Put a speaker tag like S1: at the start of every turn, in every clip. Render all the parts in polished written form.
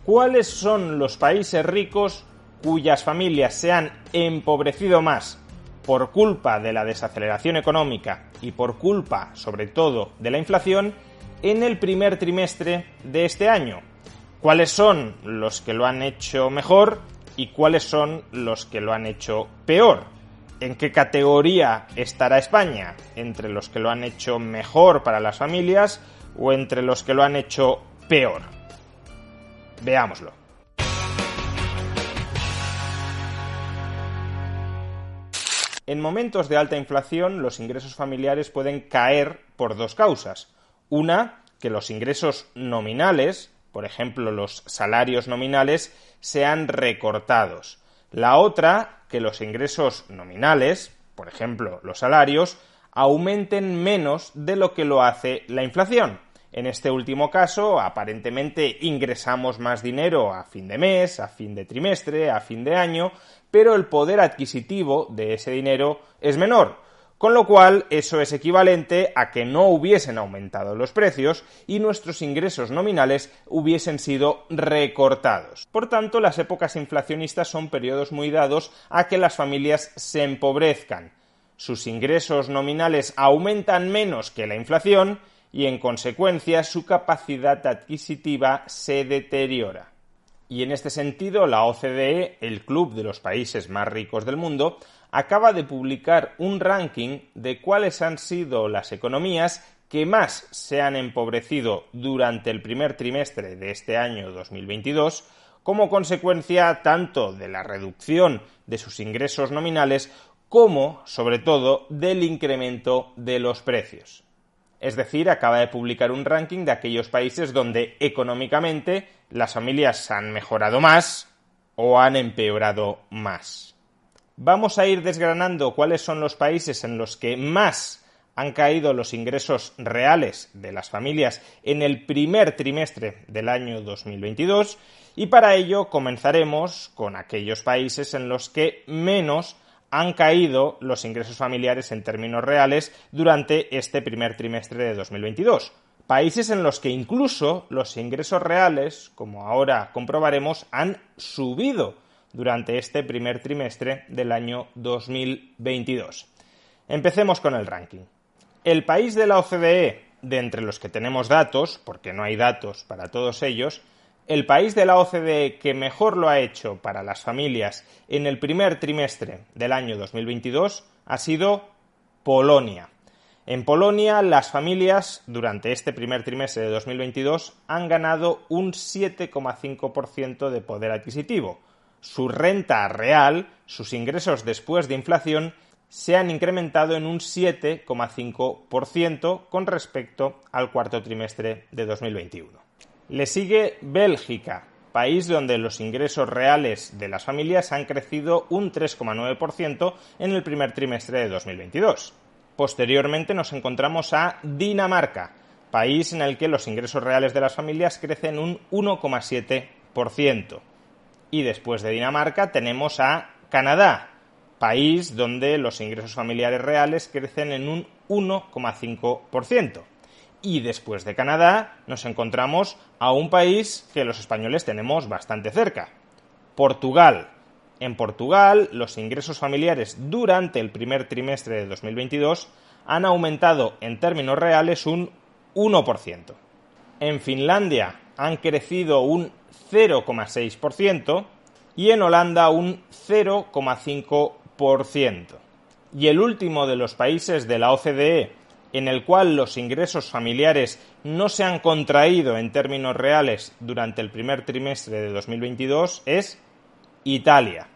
S1: ¿Cuáles son los países ricos cuyas familias se han empobrecido más por culpa de la desaceleración económica y por culpa, sobre todo, de la inflación en el primer trimestre de este año? ¿Cuáles son los que lo han hecho mejor y cuáles son los que lo han hecho peor? ¿En qué categoría estará España? ¿Entre los que lo han hecho mejor para las familias o entre los que lo han hecho peor? Veámoslo. En momentos de alta inflación, los ingresos familiares pueden caer por dos causas. Una, que los ingresos nominales, por ejemplo los salarios nominales, sean recortados. La otra, que los ingresos nominales, por ejemplo los salarios, aumenten menos de lo que lo hace la inflación. En este último caso, aparentemente ingresamos más dinero a fin de mes, a fin de trimestre, a fin de año, pero el poder adquisitivo de ese dinero es menor, con lo cual eso es equivalente a que no hubiesen aumentado los precios y nuestros ingresos nominales hubiesen sido recortados. Por tanto, las épocas inflacionistas son periodos muy dados a que las familias se empobrezcan. Sus ingresos nominales aumentan menos que la inflación y, en consecuencia, su capacidad adquisitiva se deteriora. Y en este sentido, la OCDE, el club de los países más ricos del mundo, acaba de publicar un ranking de cuáles han sido las economías que más se han empobrecido durante el primer trimestre de este año 2022, como consecuencia tanto de la reducción de sus ingresos nominales como, sobre todo, del incremento de los precios. Es decir, acaba de publicar un ranking de aquellos países donde económicamente las familias han mejorado más o han empeorado más. Vamos a ir desgranando cuáles son los países en los que más han caído los ingresos reales de las familias en el primer trimestre del año 2022 y para ello comenzaremos con aquellos países en los que menos han caído los ingresos familiares en términos reales durante este primer trimestre de 2022. Países en los que incluso los ingresos reales, como ahora comprobaremos, han subido durante este primer trimestre del año 2022. Empecemos con el ranking. El país de la OCDE, de entre los que tenemos datos, porque no hay datos para todos ellos, el país de la OCDE que mejor lo ha hecho para las familias en el primer trimestre del año 2022 ha sido Polonia. En Polonia, las familias durante este primer trimestre de 2022 han ganado un 7,5% de poder adquisitivo. Su renta real, sus ingresos después de inflación, se han incrementado en un 7,5% con respecto al cuarto trimestre de 2021. Le sigue Bélgica, país donde los ingresos reales de las familias han crecido un 3,9% en el primer trimestre de 2022. Posteriormente nos encontramos a Dinamarca, país en el que los ingresos reales de las familias crecen un 1,7%. Y después de Dinamarca tenemos a Canadá, país donde los ingresos familiares reales crecen en un 1,5%. Y después de Canadá nos encontramos a un país que los españoles tenemos bastante cerca, Portugal. En Portugal, los ingresos familiares durante el primer trimestre de 2022 han aumentado en términos reales un 1%. En Finlandia han crecido un 0,6% y en Holanda un 0,5%. Y el último de los países de la OCDE en el cual los ingresos familiares no se han contraído en términos reales durante el primer trimestre de 2022 es Italia.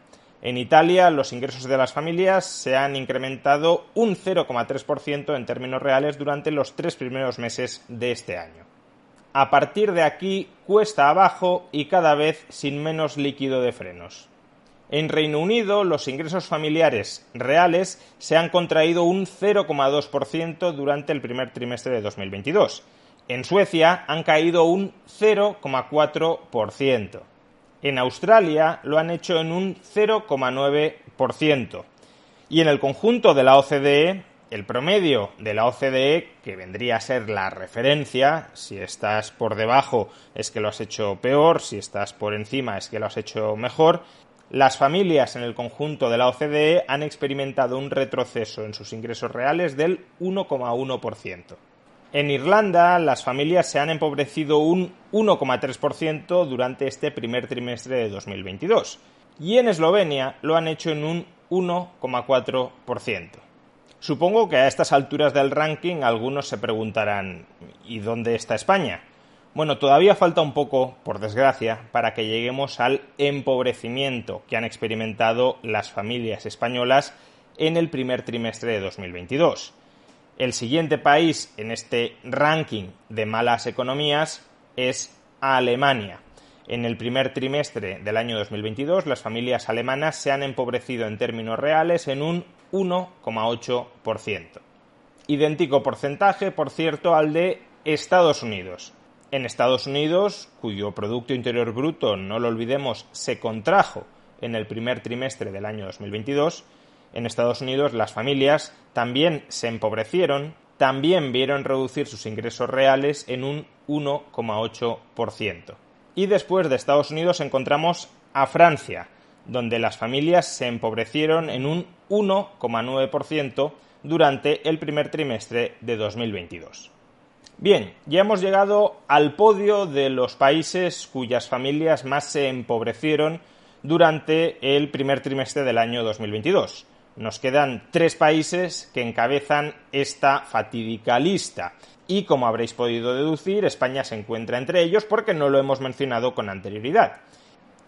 S1: En Italia, los ingresos de las familias se han incrementado un 0,3% en términos reales durante los 3 primeros meses de este año. A partir de aquí, cuesta abajo y cada vez sin menos líquido de frenos. En Reino Unido, los ingresos familiares reales se han contraído un 0,2% durante el primer trimestre de 2022. En Suecia han caído un 0,4%. En Australia lo han hecho en un 0,9%. Y en el conjunto de la OCDE, el promedio de la OCDE, que vendría a ser la referencia, si estás por debajo es que lo has hecho peor, si estás por encima es que lo has hecho mejor, las familias en el conjunto de la OCDE han experimentado un retroceso en sus ingresos reales del 1,1%. En Irlanda, las familias se han empobrecido un 1,3% durante este primer trimestre de 2022 y en Eslovenia lo han hecho en un 1,4%. Supongo que a estas alturas del ranking algunos se preguntarán ¿y dónde está España? Bueno, todavía falta un poco, por desgracia, para que lleguemos al empobrecimiento que han experimentado las familias españolas en el primer trimestre de 2022. El siguiente país en este ranking de malas economías es Alemania. En el primer trimestre del año 2022, las familias alemanas se han empobrecido en términos reales en un 1,8%. Idéntico porcentaje, por cierto, al de Estados Unidos. En Estados Unidos, cuyo Producto Interior Bruto, no lo olvidemos, se contrajo en el primer trimestre del año 2022, en Estados Unidos las familias también se empobrecieron, también vieron reducir sus ingresos reales en un 1,8%. Y después de Estados Unidos encontramos a Francia, donde las familias se empobrecieron en un 1,9% durante el primer trimestre de 2022. Bien, ya hemos llegado al podio de los países cuyas familias más se empobrecieron durante el primer trimestre del año 2022. Nos quedan 3 países que encabezan esta fatídica lista. Y como habréis podido deducir, España se encuentra entre ellos porque no lo hemos mencionado con anterioridad.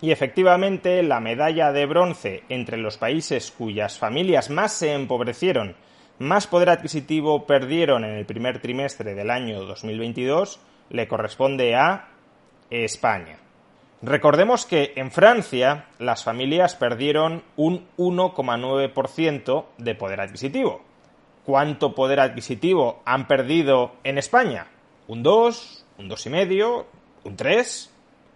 S1: Y efectivamente, la medalla de bronce entre los países cuyas familias más se empobrecieron, más poder adquisitivo perdieron en el primer trimestre del año 2022, le corresponde a España. Recordemos que en Francia las familias perdieron un 1,9% de poder adquisitivo. ¿Cuánto poder adquisitivo han perdido en España? ¿Un 2? ¿Un 2,5? ¿Un 3?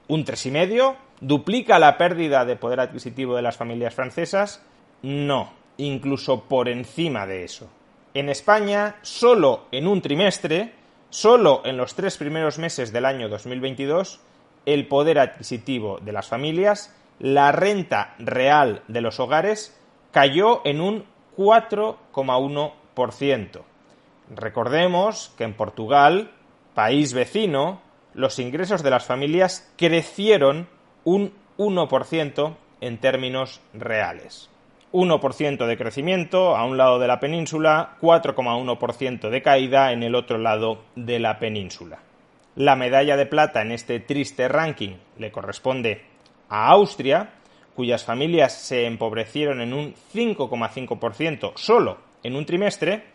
S1: ¿Un 3,5? ¿Duplica la pérdida de poder adquisitivo de las familias francesas? No, incluso por encima de eso. En España, solo en un trimestre, solo en los 3 primeros meses del año 2022, el poder adquisitivo de las familias, la renta real de los hogares, cayó en un 4,1%. Recordemos que en Portugal, país vecino, los ingresos de las familias crecieron un 1% en términos reales. 1% de crecimiento a un lado de la península, 4,1% de caída en el otro lado de la península. La medalla de plata en este triste ranking le corresponde a Austria, cuyas familias se empobrecieron en un 5,5% solo en un trimestre,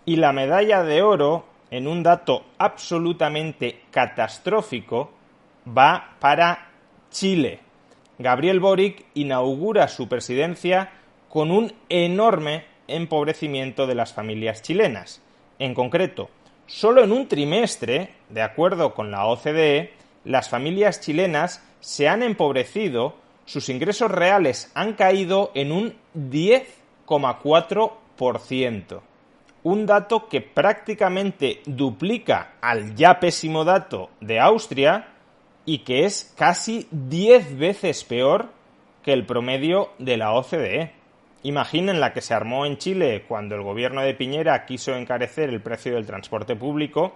S1: y la medalla de oro, en un dato absolutamente catastrófico, va para Chile. Gabriel Boric inaugura su presidencia con un enorme empobrecimiento de las familias chilenas. En concreto, solo en un trimestre, de acuerdo con la OCDE, las familias chilenas se han empobrecido, sus ingresos reales han caído en un 10,4%. Un dato que prácticamente duplica al ya pésimo dato de Austria y que es casi 10 veces peor que el promedio de la OCDE. Imaginen la que se armó en Chile cuando el gobierno de Piñera quiso encarecer el precio del transporte público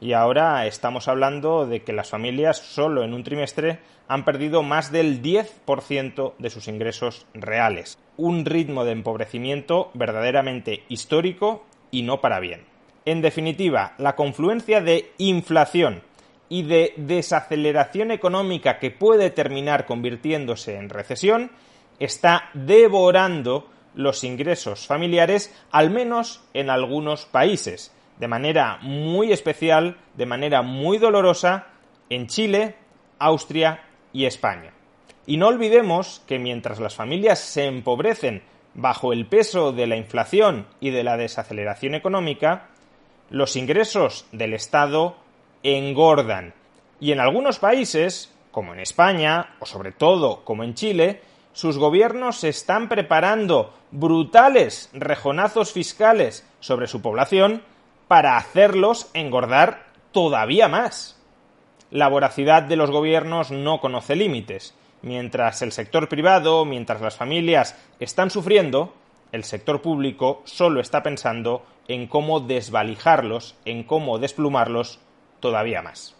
S1: y ahora estamos hablando de que las familias solo en un trimestre han perdido más del 10% de sus ingresos reales. Un ritmo de empobrecimiento verdaderamente histórico y no para bien. En definitiva, la confluencia de inflación y de desaceleración económica que puede terminar convirtiéndose en recesión está devorando los ingresos familiares, al menos en algunos países, de manera muy especial, de manera muy dolorosa, en Chile, Austria y España. Y no olvidemos que mientras las familias se empobrecen bajo el peso de la inflación y de la desaceleración económica, los ingresos del Estado engordan. Y en algunos países, como en España, o sobre todo como en Chile, sus gobiernos se están preparando brutales rejonazos fiscales sobre su población para hacerlos engordar todavía más. La voracidad de los gobiernos no conoce límites. Mientras el sector privado, mientras las familias están sufriendo, el sector público solo está pensando en cómo desvalijarlos, en cómo desplumarlos todavía más.